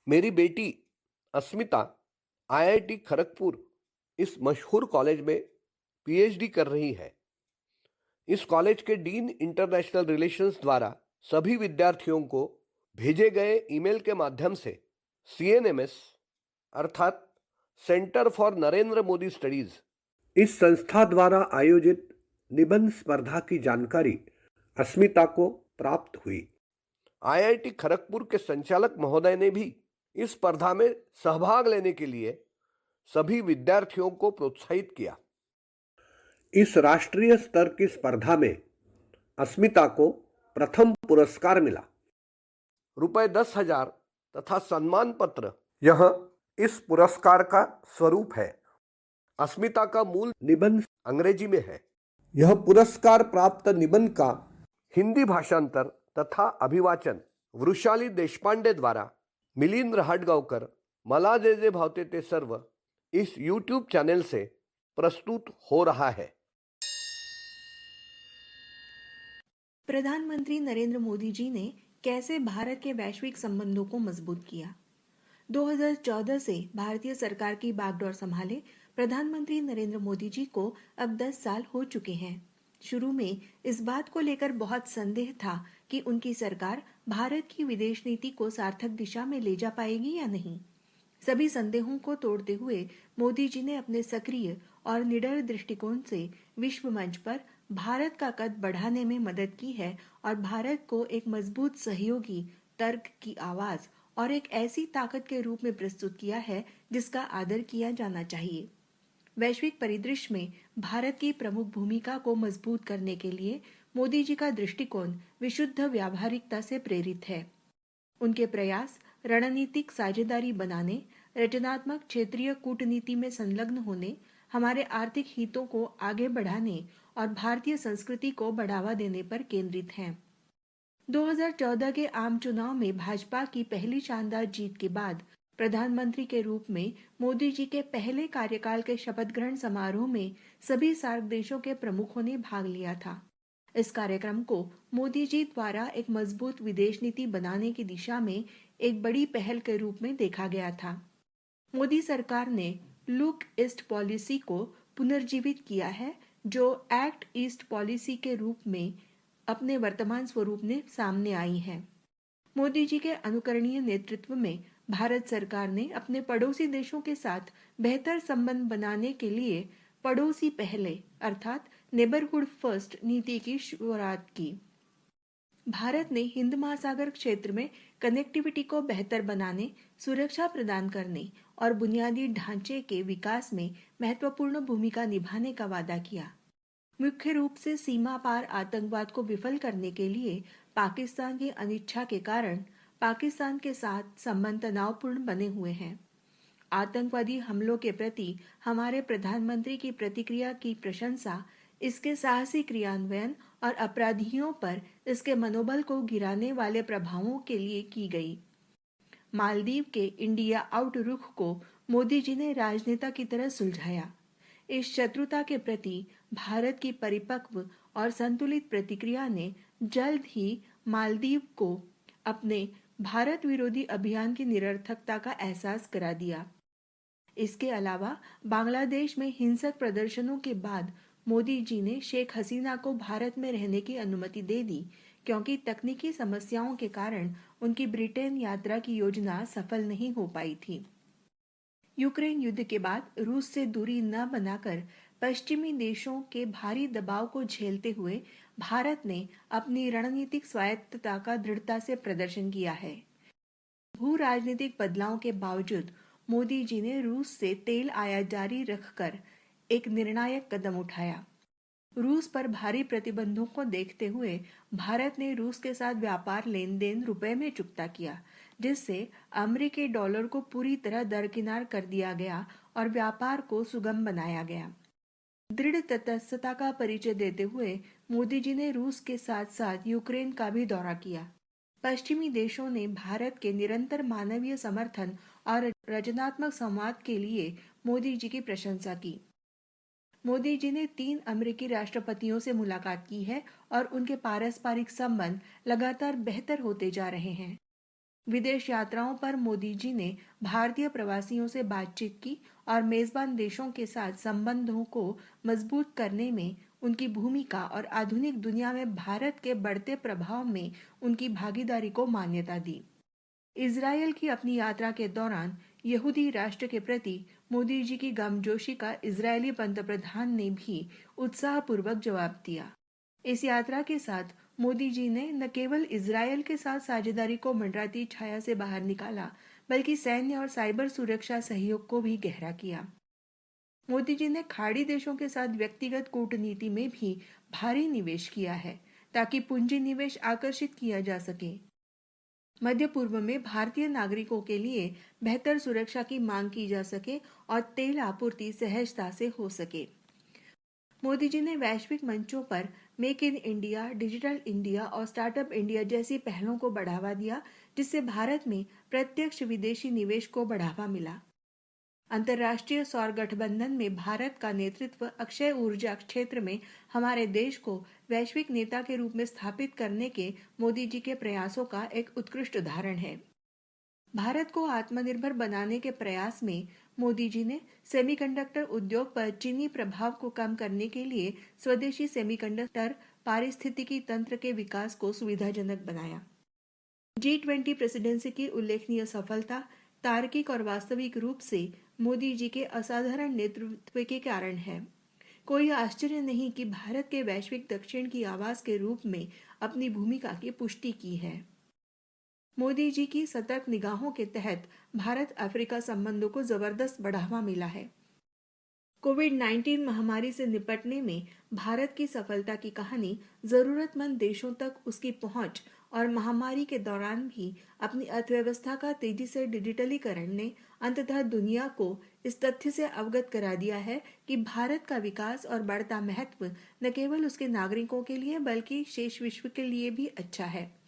मेरी बेटी अस्मिता आईआईटी खड़गपुर इस मशहूर कॉलेज में पीएचडी कर रही है। इस कॉलेज के डीन इंटरनेशनल रिलेशंस द्वारा सभी विद्यार्थियों को भेजे गए ईमेल के माध्यम से सीएनएमएस अर्थात centre for Narendra Modi studies इस संस्था द्वारा आयोजित निबंध स्पर्धा की जानकारी अस्मिता को प्राप्त हुई। आईआईटी खड़गपुर के संचालक महोदय ने भी इस स्पर्धा में सहभाग लेने के लिए सभी विद्यार्थियों को प्रोत्साहित किया। इस राष्ट्रीय स्तर की स्पर्धा में अस्मिता को प्रथम पुरस्कार मिला, ₹10,000 तथा सम्मान पत्र। यह इस पुरस्कार का स्वरूप है। अस्मिता का मूल निबंध अंग्रेजी में है। यह पुरस्कार प्राप्त निबंध का हिंदी भाषांतर तथा अभिवाचन वृषाली देशपांडे द्वारा मिलिंद रहाटगावकर मला जे जे भावते ते सर्व इस यूट्यूब चैनल से प्रस्तुत हो रहा है। प्रधानमंत्री नरेंद्र मोदी जी ने कैसे भारत के वैश्विक संबंधों को मजबूत किया। 2014 से भारतीय सरकार की बागडोर संभाले प्रधानमंत्री नरेंद्र मोदी जी को अब 10 साल हो चुके हैं। शुरू में इस बात को लेकर बहुत संदेह था कि उनकी सरकार भारत की विदेश नीति को सार्थक दिशा में ले जा पाएगी या नहीं। सभी संदेहों को तोड़ते हुए मोदी जी ने अपने सक्रिय और निडर दृष्टिकोण से विश्व मंच पर भारत का कद बढ़ाने में मदद की है और भारत को एक मजबूत सहयोगी, तर्क की आवाज और एक ऐसी ताकत के रूप में प्रस्तुत किया है जिसका आदर किया जाना चाहिए। वैश्विक परिदृश्य में भारत की प्रमुख भूमिका को मजबूत करने के लिए मोदी जी का दृष्टिकोण विशुद्ध व्यावहारिकता से प्रेरित है। उनके प्रयास रणनीतिक साझेदारी बनाने, रचनात्मक क्षेत्रीय कूटनीति में संलग्न होने, हमारे आर्थिक हितों को आगे बढ़ाने और भारतीय संस्कृति को बढ़ावा देने पर केंद्रित हैं। 2014 के आम चुनाव में भाजपा की पहली शानदार जीत के बाद प्रधानमंत्री के रूप में मोदी जी के पहले कार्यकाल के शपथ ग्रहण समारोह में सभी सार्क देशों के प्रमुखों ने भाग लिया था। इस कार्यक्रम को मोदी जी द्वारा एक मजबूत विदेश नीति बनाने की दिशा में एक बड़ी पहल के रूप में देखा गया था। मोदी सरकार ने लुक ईस्ट पॉलिसी को पुनर्जीवित किया है, जो एक्ट ईस्ट पॉलिसी के रूप में अपने वर्तमान स्वरूप में सामने आई है। मोदी जी के अनुकरणीय नेतृत्व में भारत सरकार ने अपने पड़ोसी देशों के साथ बेहतर संबंध बनाने के लिए पड़ोसी पहले अर्थात नेबरहुड फर्स्ट नीति की शुरुआत की। भारत ने हिंद महासागर क्षेत्र में कनेक्टिविटी को बेहतर बनाने, सुरक्षा प्रदान करने और बुनियादी ढांचे के विकास में महत्वपूर्ण भूमिका निभाने का वादा किया। मुख्य रूप से सीमा पार आतंकवाद को विफल करने के लिए पाकिस्तान की अनिच्छा के कारण पाकिस्तान के साथ संबंध तनावपूर्ण बने हुए हैं। आतंकवादी हमलों के प्रति हमारे प्रधानमंत्री की प्रतिक्रिया की प्रशंसा इसके साहसी क्रियान्वयन और अपराधियों पर इसके मनोबल को गिराने वाले प्रभावों के लिए की गई। मालदीव के इंडिया आउट रुख को मोदी जी ने राजनेता की तरह सुलझाया। इस शत्रुता के प्रति भारत की परिपक्व और संतुलित प्रतिक्रिया ने जल्द ही मालदीव को अपने भारत विरोधी अभियान की निरर्थकता का एहसास करा दिया। इसके अलावा बांग्लादेश में हिंसक प्रदर्शनों के बाद मोदी जी ने शेख हसीना को भारत में रहने की अनुमति दे दी, क्योंकि तकनीकी समस्याओं के कारण उनकी ब्रिटेन यात्रा की योजना सफल नहीं हो पाई थी। यूक्रेन युद्ध के बाद रूस से दूरी न बनाकर पश्चिमी देशों के भारी दबाव को झेलते हुए भारत ने अपनी रणनीतिक स्वायत्तता का दृढ़ता से प्रदर्शन किया है। भू राजनीतिक बदलाव के बावजूद मोदी जी ने रूस से तेल आयात जारी रखकर एक निर्णायक कदम उठाया। रूस पर भारी प्रतिबंधों को देखते हुए भारत ने रूस के साथ व्यापार लेन देन रुपए में चुकता किया, जिससे अमेरिकी डॉलर को पूरी तरह दरकिनार कर दिया गया और व्यापार को सुगम बनाया गया। दृढ़ तटस्थता का परिचय देते हुए मोदी जी ने रूस के साथ साथ यूक्रेन का भी दौरा किया। पश्चिमी देशों ने भारत के निरंतर मानवीय समर्थन और रचनात्मक संवाद के लिए मोदी जी की प्रशंसा की। मोदी जी ने 3 अमेरिकी राष्ट्रपतियों से मुलाकात की है और उनके पारस्परिक संबंध लगातार बेहतर होते जा रहे हैं। विदेश यात्राओं पर मोदी जी ने भारतीय प्रवासियों से बातचीत की और मेजबान देशों के साथ संबंधों को मजबूत करने में उनकी भूमिका और आधुनिक दुनिया में भारत के बढ़ते प्रभाव में उनकी भागीदारी को मान्यता दी। इजरायल की अपनी यात्रा के दौरान यहूदी राष्ट्र के प्रति मोदी जी की गर्मजोशी का इजरायली पंतप्रधान ने भी उत्साहपूर्वक जवाब दिया। इस यात्रा के साथ मोदी जी ने न केवल इजरायल के साथ साझेदारी को मंडराती छाया से बाहर निकाला, बल्कि सैन्य और साइबर सुरक्षा सहयोग को भी गहरा किया। मोदी जी ने खाड़ी देशों के साथ व्यक्तिगत कूटनीति में भी भारी निवेश किया है, ताकि पूंजी निवेश आकर्षित किया जा सके। मध्य पूर्व में भारतीय नागरिकों के लिए बेहतर सुरक्षा की मांग की जा सके और तेल आपूर्ति सहजता से हो सके। मोदी जी ने वैश्विक मंचों पर make in India, digital India और स्टार्टअप इंडिया जैसी पहलों को बढ़ावा दिया, जिससे भारत में प्रत्यक्ष विदेशी निवेश को बढ़ावा मिला। अंतर्राष्ट्रीय सौर गठबंधन में भारत का नेतृत्व अक्षय ऊर्जा क्षेत्र में हमारे देश को वैश्विक नेता के रूप में स्थापित करने के मोदी जी के प्रयासों का एक उत्कृष्ट उदाहरण है। भारत को आत्मनिर्भर बनाने के प्रयास में मोदी जी ने सेमीकंडक्टर उद्योग पर चीनी प्रभाव को कम करने के लिए स्वदेशी सेमीकंडक्टर पारिस्थितिकी तंत्र के विकास को सुविधाजनक बनाया। G20 प्रेसिडेंसी की उल्लेखनीय सफलता तार्किक और वास्तविक रूप से मोदी जी के असाधारण नेतृत्व के कारण है। कोई आश्चर्य नहीं कि भारत के वैश्विक दक्षिण की आवाज के रूप में अपनी भूमिका की पुष्टि की है। मोदी जी की सतर्क निगाहों के तहत भारत अफ्रीका संबंधों को जबरदस्त बढ़ावा मिला है। कोविड-19 महामारी से निपटने में भारत की सफलता की कहानी जरूरतमंद देशों तक उसकी पहुंच और महामारी के दौरान भी अपनी अर्थव्यवस्था का तेजी से डिजिटलीकरण ने अंततः दुनिया को इस तथ्य से अवगत करा दिया है कि भारत का विकास और बढ़ता महत्व न केवल उसके नागरिकों के लिए बल्कि शेष विश्व के लिए भी अच्छा है।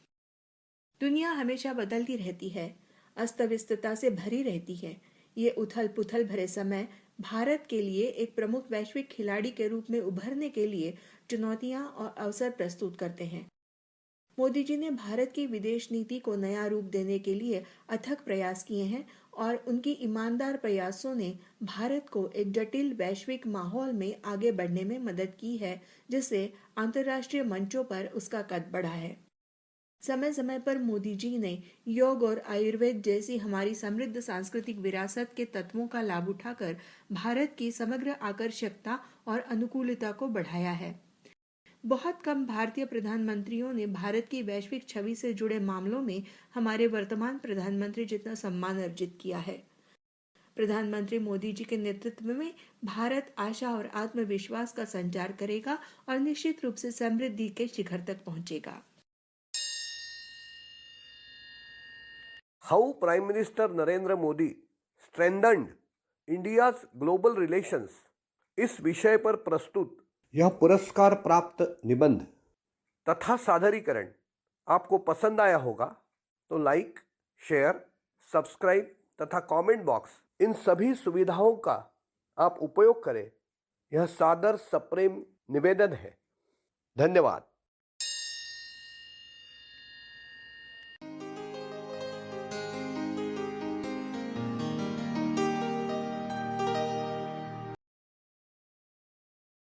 दुनिया हमेशा बदलती रहती है, अस्त व्यस्तता से भरी रहती है। ये उथल पुथल भरे समय भारत के लिए एक प्रमुख वैश्विक खिलाड़ी के रूप में उभरने के लिए चुनौतियां और अवसर प्रस्तुत करते हैं। मोदी जी ने भारत की विदेश नीति को नया रूप देने के लिए अथक प्रयास किए हैं और उनकी ईमानदार प्रयासों ने भारत को एक जटिल वैश्विक माहौल में आगे बढ़ने में मदद की है, जिससे अंतर्राष्ट्रीय मंचों पर उसका कद बढ़ा है। समय समय पर मोदी जी ने योग और आयुर्वेद जैसी हमारी समृद्ध सांस्कृतिक विरासत के तत्वों का लाभ उठाकर भारत की समग्र आकर्षकता और अनुकूलता को बढ़ाया है। बहुत कम भारतीय प्रधानमंत्रियों ने भारत की वैश्विक छवि से जुड़े मामलों में हमारे वर्तमान प्रधानमंत्री जितना सम्मान अर्जित किया है। प्रधानमंत्री मोदी जी के नेतृत्व में भारत आशा और आत्मविश्वास का संचार करेगा और निश्चित रूप से समृद्धि के शिखर तक पहुंचेगा। How Prime Minister Narendra Modi strengthened India's global relations इस विषय पर प्रस्तुत यह पुरस्कार प्राप्त निबंध तथा सादरीकरण आपको पसंद आया होगा तो लाइक, शेयर, सब्सक्राइब तथा कमेंट बॉक्स इन सभी सुविधाओं का आप उपयोग करें। यह सादर सप्रेम निवेदन है। धन्यवाद।